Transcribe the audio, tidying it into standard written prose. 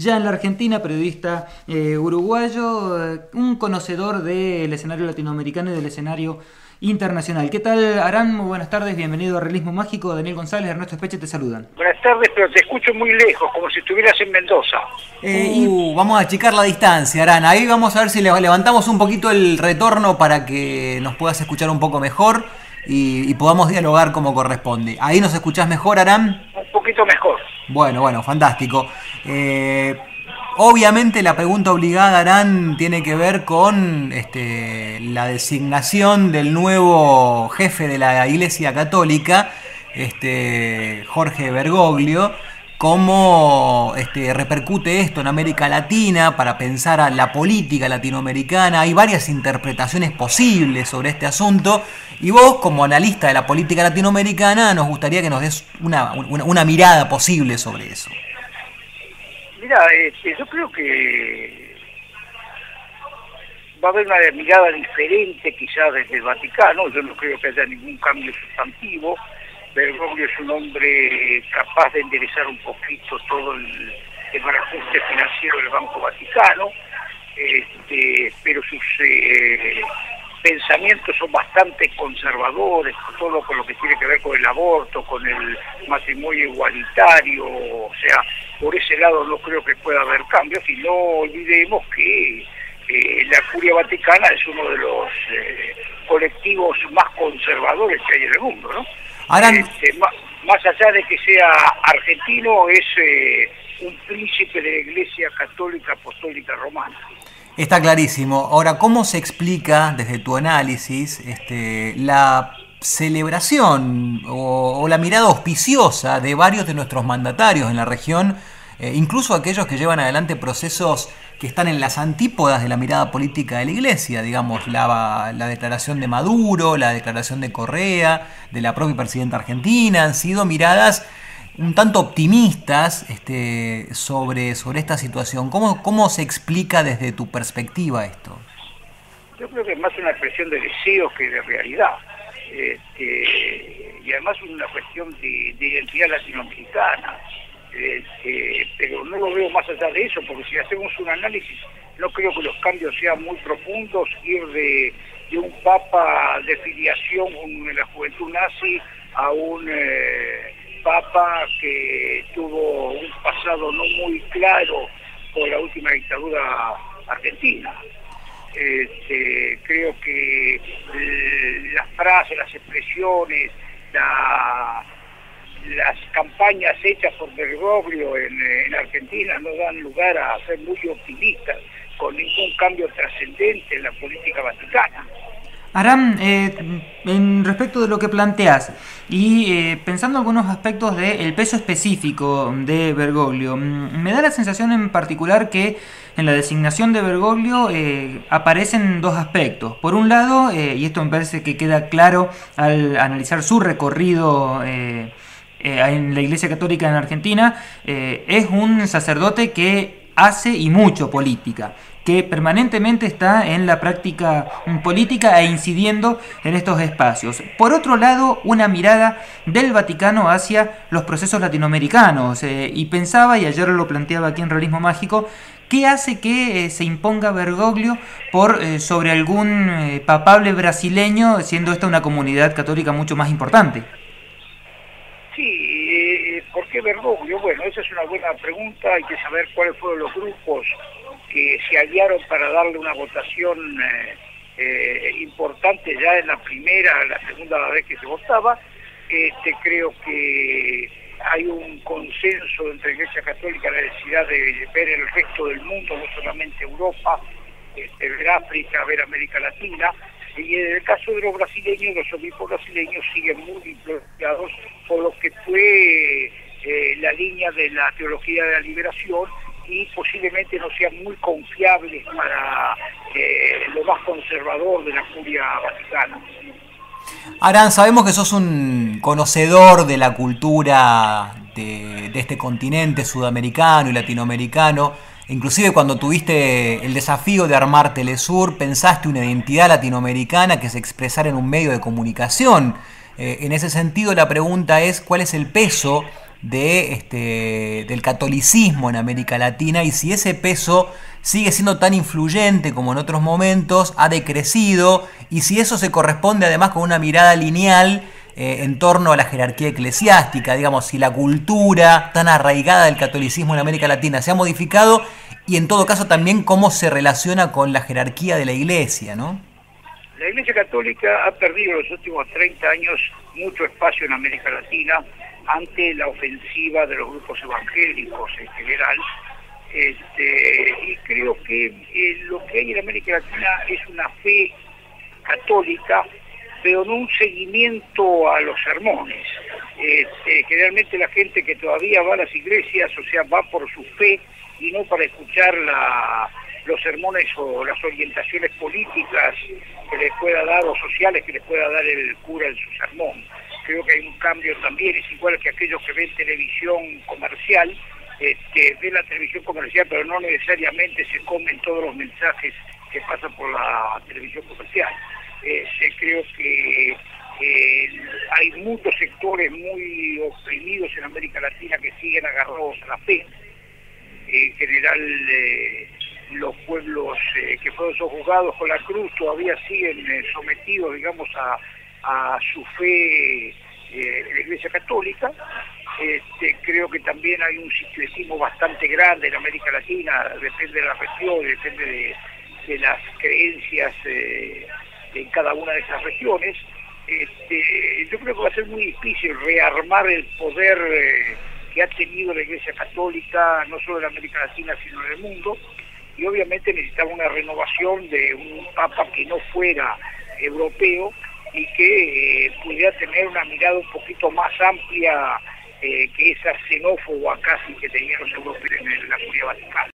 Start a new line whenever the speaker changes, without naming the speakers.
ya en la Argentina, periodista uruguayo, un conocedor del escenario latinoamericano y del escenario internacional. ¿Qué tal, Aram? Muy buenas tardes, bienvenido a Realismo Mágico. Daniel González, Ernesto Espeche te saludan.
Buenas tardes, pero te escucho muy lejos, como si estuvieras en Mendoza.
Vamos a achicar la distancia, Aran. Ahí vamos a ver si levantamos un poquito el retorno para que nos puedas escuchar un poco mejor y podamos dialogar como corresponde. ¿Ahí nos escuchás mejor, Aran?
Un poquito mejor.
Bueno, fantástico. Obviamente la pregunta obligada, Aran, tiene que ver con la designación del nuevo jefe de la Iglesia Católica, Jorge Bergoglio. ¿Cómo repercute esto en América Latina para pensar a la política latinoamericana? Hay varias interpretaciones posibles sobre este asunto y vos, como analista de la política latinoamericana, nos gustaría que nos des una mirada posible sobre eso.
Mira, yo creo que va a haber una mirada diferente quizás desde el Vaticano. Yo no creo que haya ningún cambio sustantivo. Bergoglio es un hombre capaz de enderezar un poquito todo el ajuste financiero del Banco Vaticano, pero sus pensamientos son bastante conservadores, todo con lo que tiene que ver con el aborto, con el matrimonio igualitario. O sea, por ese lado no creo que pueda haber cambios, y no olvidemos que la Curia Vaticana es uno de los colectivos más conservadores que hay en el mundo, ¿no?
Ahora,
más allá de que sea argentino, es un príncipe de la Iglesia Católica Apostólica Romana.
Está clarísimo. Ahora, ¿cómo se explica desde tu análisis la celebración o la mirada auspiciosa de varios de nuestros mandatarios en la región, incluso aquellos que llevan adelante procesos que están en las antípodas de la mirada política de la Iglesia? Digamos, la declaración de Maduro, la declaración de Correa, de la propia presidenta argentina, han sido miradas un tanto optimistas sobre esta situación. ¿Cómo se explica desde tu perspectiva esto?
Yo creo que es más una expresión de deseos que de realidad. Y además una cuestión de identidad latinoamericana. Pero no lo veo más allá de eso, porque si hacemos un análisis, no creo que los cambios sean muy profundos. Ir de un papa de filiación en la juventud nazi a un papa que tuvo un pasado no muy claro por la última dictadura argentina. Creo que las frases, las expresiones, las campañas hechas por Bergoglio en Argentina no dan lugar a ser muy optimistas con ningún cambio trascendente en la política vaticana.
Aram, en respecto de lo que planteas y pensando algunos aspectos del peso específico de Bergoglio, me da la sensación en particular que en la designación de Bergoglio aparecen dos aspectos. Por un lado, y esto me parece que queda claro al analizar su recorrido en la Iglesia Católica en Argentina, es un sacerdote que hace y mucho política, que permanentemente está en la práctica política e incidiendo en estos espacios. Por otro lado, una mirada del Vaticano hacia los procesos latinoamericanos, y pensaba, y ayer lo planteaba aquí en Realismo Mágico, ¿qué hace que se imponga Bergoglio sobre algún papable brasileño, siendo esta una comunidad católica mucho más importante?
Sí, ¿por qué Bergoglio? Bueno, esa es una buena pregunta. Hay que saber cuáles fueron los grupos que se aliaron para darle una votación importante ya en la segunda vez que se votaba. Creo que hay un consenso entre la Iglesia Católica en la necesidad de ver el resto del mundo, no solamente Europa, ver África, ver América Latina. Y en el caso de los brasileños, los obispos brasileños siguen muy influenciados por lo que fue la línea de la teología de la liberación, y posiblemente no sean muy confiables para lo más conservador de la Curia Vaticana.
Aran, sabemos que sos un conocedor de la cultura de este continente sudamericano y latinoamericano. Inclusive cuando tuviste el desafío de armar Telesur, pensaste una identidad latinoamericana que se expresara en un medio de comunicación. En ese sentido, la pregunta es, ¿cuál es el peso del catolicismo en América Latina, y si ese peso sigue siendo tan influyente como en otros momentos, ha decrecido, y si eso se corresponde además con una mirada lineal en torno a la jerarquía eclesiástica, digamos, si la cultura tan arraigada del catolicismo en América Latina se ha modificado, y en todo caso también cómo se relaciona con la jerarquía de la Iglesia, ¿no?
La Iglesia Católica ha perdido en los últimos 30 años mucho espacio en América Latina ante la ofensiva de los grupos evangélicos en general. Y creo que lo que hay en América Latina es una fe católica, pero no un seguimiento a los sermones. Generalmente la gente que todavía va a las iglesias, o sea, va por su fe y no para escuchar los sermones o las orientaciones políticas que les pueda dar o sociales que les pueda dar el cura en su sermón. Creo que hay un cambio también, es igual que aquellos que ven televisión comercial, ven la televisión comercial pero no necesariamente se comen todos los mensajes que pasan por la televisión comercial. Creo que hay muchos sectores muy oprimidos en América Latina que siguen agarrados a la fe. En general, los pueblos que fueron sojuzgados con la cruz todavía siguen sometidos, digamos, a su fe en la Iglesia Católica. Creo que también hay un sincretismo bastante grande en América Latina, depende de la región, depende de las creencias en cada una de esas regiones. Yo creo que va a ser muy difícil rearmar el poder que ha tenido la Iglesia Católica, no solo en América Latina, sino en el mundo, y obviamente necesitaba una renovación de un Papa que no fuera europeo y que pudiera tener una mirada un poquito más amplia que esa xenófoba casi que tenían los europeos en la Curia Vaticana.